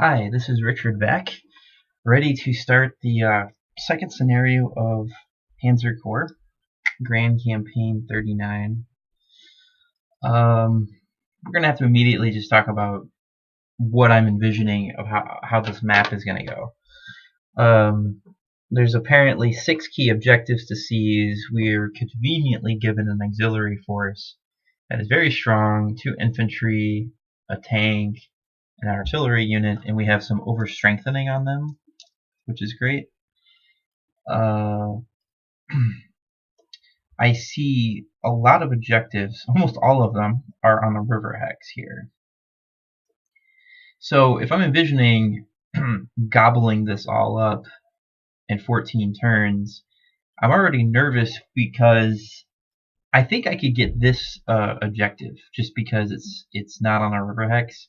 Hi, this is Richard back, ready to start the second scenario of Panzer Corps, Grand Campaign 39. We're going to have to immediately just talk about what I'm envisioning of how this map is going to go. There's apparently 6 key objectives to seize. We're conveniently given an auxiliary force that is very strong, 2 infantry, a tank, an artillery unit, and we have some over-strengthening on them, which is great. I see a lot of objectives, almost all of them are on the river hex here. So if I'm envisioning gobbling this all up in 14 turns, I'm already nervous because I think I could get this objective just because it's not on a river hex,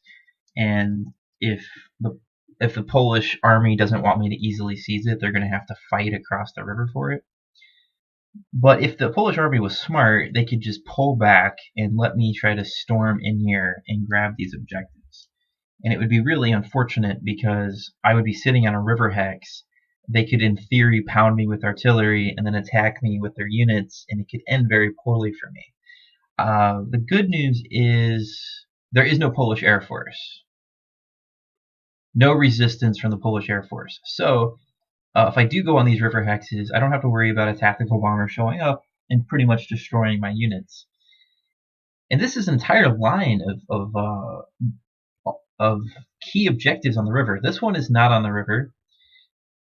and if the Polish army doesn't want me to easily seize it, they're going to have to fight across the river for it. But if the Polish army was smart, they could just pull back and let me try to storm in here and grab these objectives. And it would be really unfortunate because I would be sitting on a river hex. They could, in theory, pound me with artillery and then attack me with their units, and it could end very poorly for me. The good news is there is no Polish Air Force. No resistance from the Polish Air Force. So if I do go on these river hexes, I don't have to worry about a tactical bomber showing up and pretty much destroying my units. And this is an entire line of key objectives on the river. This one is not on the river.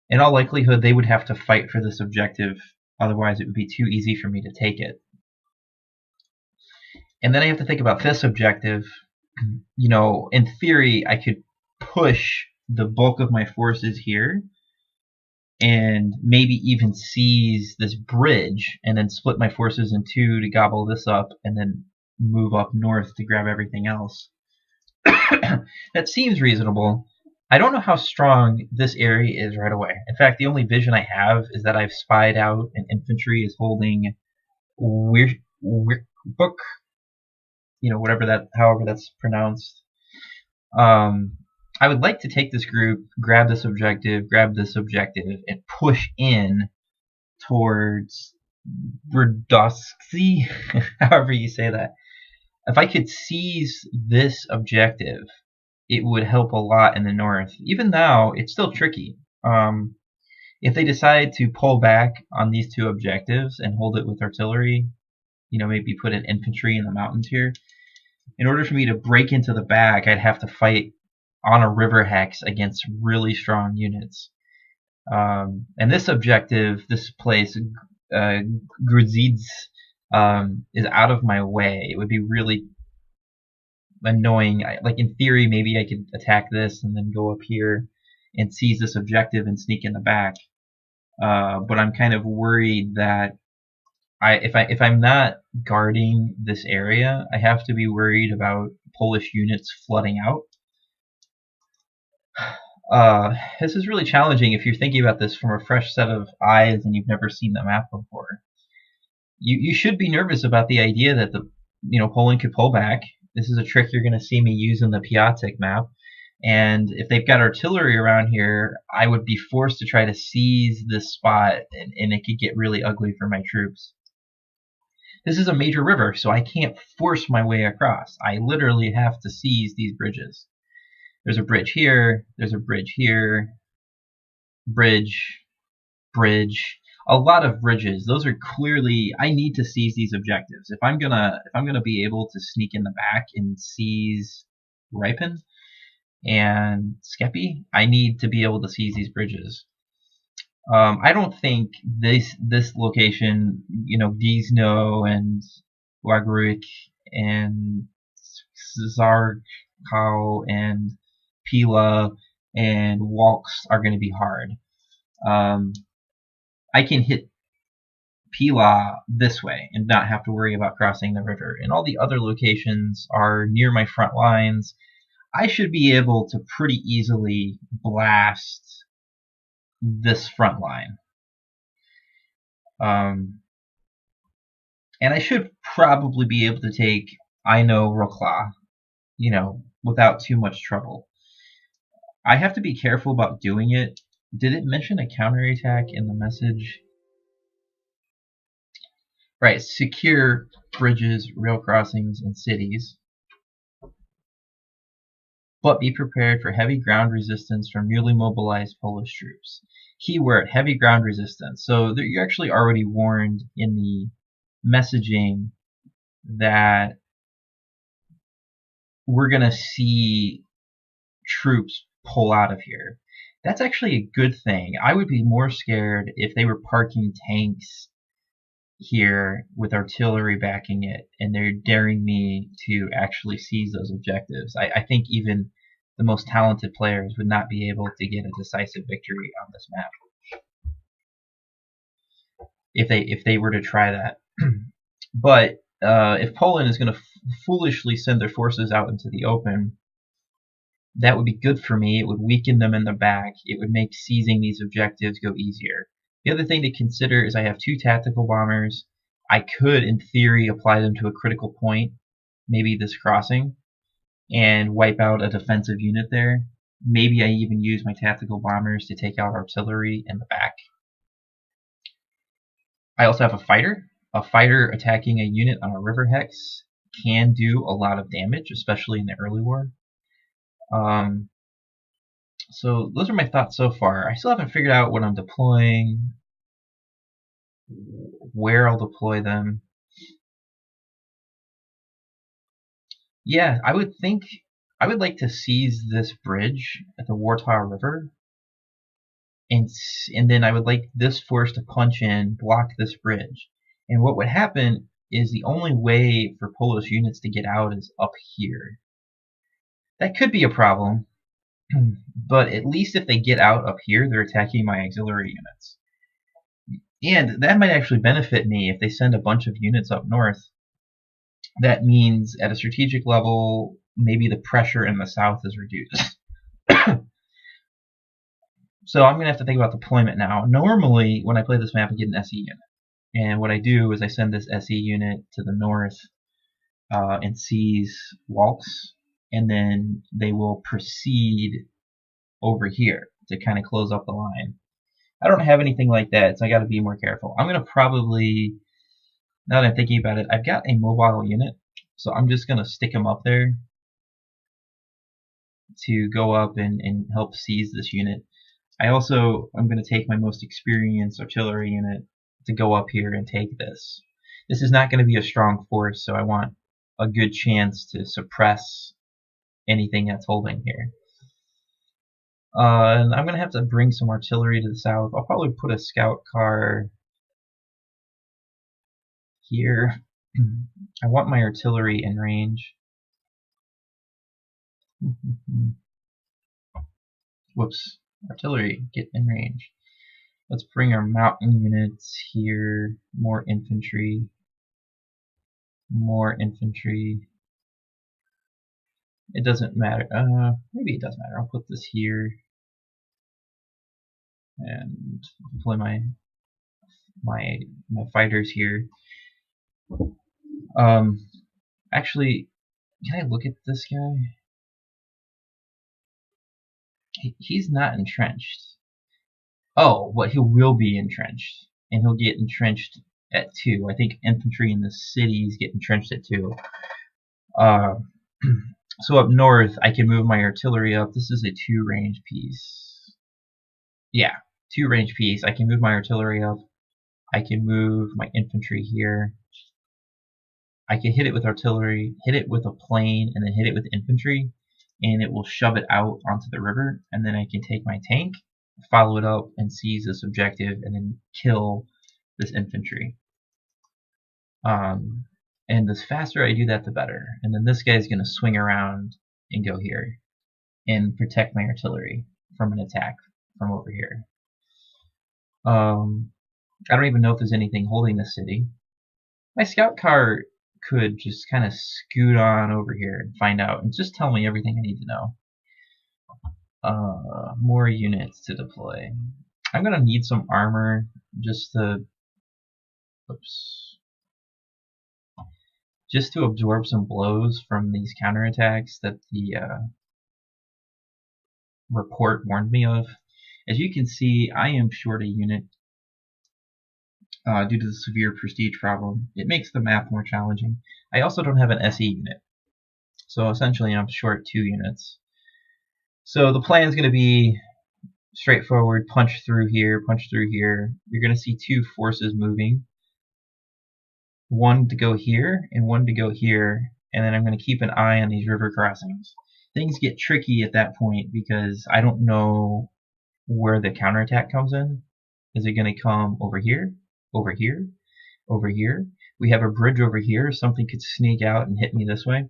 In all likelihood, they would have to fight for this objective, otherwise it would be too easy for me to take it. And then I have to think about this objective. You know, in theory, I could push the bulk of my forces here and maybe even seize this bridge and then split my forces in 2 to gobble this up and then move up north to grab everything else. That seems reasonable. I don't know how strong this area is right away. In fact, the only vision I have is that I've spied out an infantry is holding book, you know, however that's pronounced. I would like to take this group, grab this objective, and push in towards Brodowski, however you say that. If I could seize this objective, it would help a lot in the north. Even now, it's still tricky. If they decide to pull back on these 2 objectives and hold it with artillery, you know, maybe put an infantry in the mountains here, in order for me to break into the back, I'd have to fight on a river hex against really strong units. And this objective, this place, Grudzic, is out of my way. It would be really annoying. Like, in theory, maybe I could attack this and then go up here and seize this objective and sneak in the back. But I'm kind of worried that if I'm not guarding this area, I have to be worried about Polish units flooding out. This is really challenging if you're thinking about this from a fresh set of eyes and you've never seen the map before. You should be nervous about the idea that Poland could pull back. This is a trick you're going to see me use in the Piatek map. And if they've got artillery around here, I would be forced to try to seize this spot, and it could get really ugly for my troops. This is a major river, so I can't force my way across. I literally have to seize these bridges. There's a bridge here, there's a bridge here, bridge, a lot of bridges. Those are clearly, I need to seize these objectives. If I'm gonna be able to sneak in the back and seize Ripon and Skepi, I need to be able to seize these bridges. I don't think this location, Gizno and Wagruik and Zarkow and Pila and Walks are going to be hard. I can hit Pila this way and not have to worry about crossing the river. And all the other locations are near my front lines. I should be able to pretty easily blast this front line. And I should probably be able to take Rokla, without too much trouble. I have to be careful about doing it. Did it mention a counterattack in the message? Right, secure bridges, rail crossings, and cities. But be prepared for heavy ground resistance from newly mobilized Polish troops. Keyword, heavy ground resistance. So you're actually already warned in the messaging that we're going to see troops pull out of here. That's actually a good thing. I would be more scared if they were parking tanks here with artillery backing it and they're daring me to actually seize those objectives. I think even the most talented players would not be able to get a decisive victory on this map if they were to try that. But if Poland is going to foolishly send their forces out into the open, that would be good for me. It would weaken them in the back. It would make seizing these objectives go easier. The other thing to consider is I have 2 tactical bombers. I could, in theory, apply them to a critical point, maybe this crossing, and wipe out a defensive unit there. Maybe I even use my tactical bombers to take out artillery in the back. I also have a fighter. A fighter attacking a unit on a river hex can do a lot of damage, especially in the early war. So those are my thoughts so far. I still haven't figured out what I'm deploying, where I'll deploy them. Yeah, I would think I would like to seize this bridge at the Wartaw River, and then I would like this force to punch in, block this bridge. And what would happen is the only way for Polish units to get out is up here. That could be a problem, but at least if they get out up here, they're attacking my auxiliary units. And that might actually benefit me if they send a bunch of units up north. That means at a strategic level, maybe the pressure in the south is reduced. So I'm going to have to think about deployment now. Normally, when I play this map, I get an SE unit. And what I do is I send this SE unit to the north and seize Waltz, and then they will proceed over here to kind of close up the line. I don't have anything like that, so I got to be more careful. I'm going to probably, now that I'm thinking about it, I've got a mobile unit, so I'm just going to stick him up there to go up and help seize this unit. I'm going to take my most experienced artillery unit to go up here and take this. This is not going to be a strong force, so I want a good chance to suppress anything that's holding here. And I'm going to have to bring some artillery to the south. I'll probably put a scout car here. I want my artillery in range. Whoops. Artillery, get in range. Let's bring our mountain units here. More infantry. More infantry. It doesn't matter. Maybe it does matter. I'll put this here. And deploy my fighters here. Actually, can I look at this guy? He's not entrenched. Oh, but he will be entrenched, and he'll get entrenched at 2. I think infantry in the cities get entrenched at 2. So up north, I can move my artillery up. This is a 2 range piece. Yeah, 2 range piece. I can move my artillery up. I can move my infantry here. I can hit it with artillery, hit it with a plane, and then hit it with infantry, and it will shove it out onto the river. And then I can take my tank, follow it up, and seize this objective, and then kill this infantry. And the faster I do that, the better. And then this guy's going to swing around and go here and protect my artillery from an attack from over here. I don't even know if there's anything holding this city. My scout car could just kind of scoot on over here and find out and just tell me everything I need to know. More units to deploy. I'm gonna need some armor just to absorb some blows from these counterattacks that the report warned me of. As you can see, I am short a unit due to the severe prestige problem. It makes the map more challenging. I also don't have an SE unit, so essentially I'm short 2 units. So the plan is going to be straightforward, punch through here, punch through here. You're going to see 2 forces moving. One to go here and one to go here, and then I'm going to keep an eye on these river crossings. Things get tricky at that point because I don't know where the counterattack comes in. Is it going to come over here, over here, over here? We have a bridge over here. Something could sneak out and hit me this way.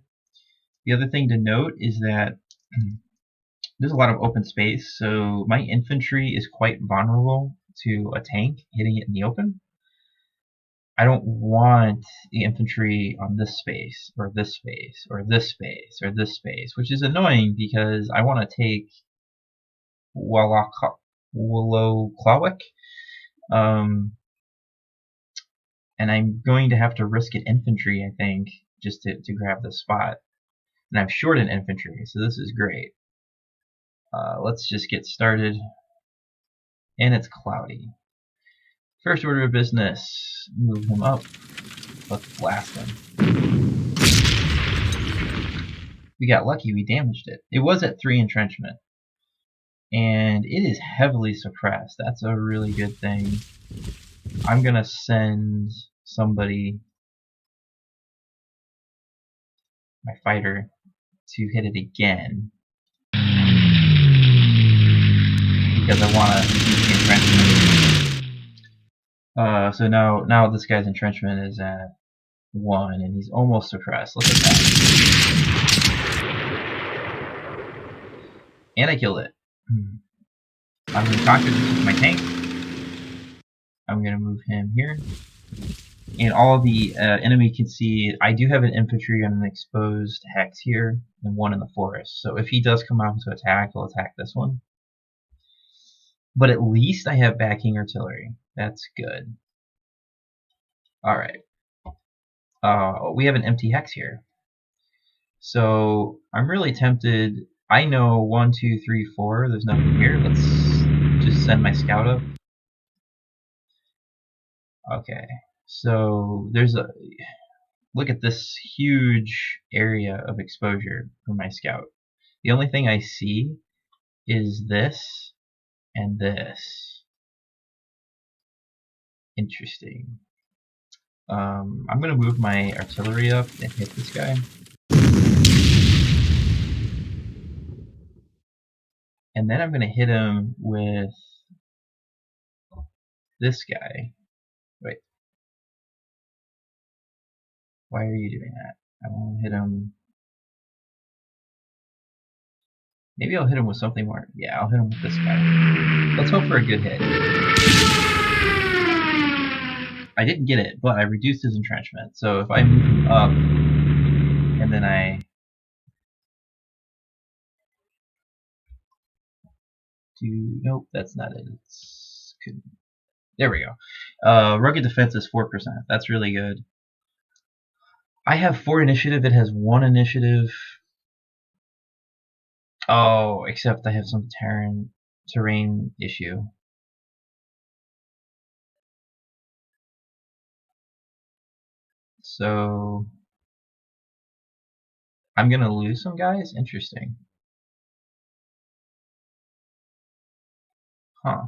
The other thing to note is that there's a lot of open space, so my infantry is quite vulnerable to a tank hitting it in the open. I don't want the infantry on this space, or this space, or this space, or this space, which is annoying because I want to take Wallachowicz, and I'm going to have to risk an infantry, I think, just to grab this spot. And I'm short an infantry, so this is great. Let's just get started. And it's cloudy. First order of business, move him up. Let's blast him. We got lucky, we damaged it. It was at 3 entrenchment. And it is heavily suppressed. That's a really good thing. I'm gonna send somebody, my fighter, to hit it again. Because I want to keep the entrenchment. So now this guy's entrenchment is at 1, and he's almost suppressed. Look at that. And I killed it. I'm going to conquer this with my tank. I'm going to move him here. And all the enemy can see, I do have an infantry on an exposed hex here, and 1 in the forest. So if he does come out to attack, he'll attack this one. But at least I have backing artillery. That's good. Alright. We have an empty hex here. So I'm really tempted. I know 1, 2, 3, 4. There's nothing here. Let's just send my scout up. Okay. So there's a look at this huge area of exposure for my scout. The only thing I see is this and this. Interesting. I'm gonna move my artillery up and hit this guy. And then I'm gonna hit him with this guy. Wait. Why are you doing that? I want to hit him. Maybe I'll hit him with something more. Yeah, I'll hit him with this guy. Let's hope for a good hit. I didn't get it, but I reduced his entrenchment. So if I move him up, and then I do... Nope, that's not it. There we go. Rugged defense is 4%. That's really good. I have 4 initiative. It has 1 initiative. Oh, except I have some terrain issue. So I'm gonna lose some guys? Interesting. Huh.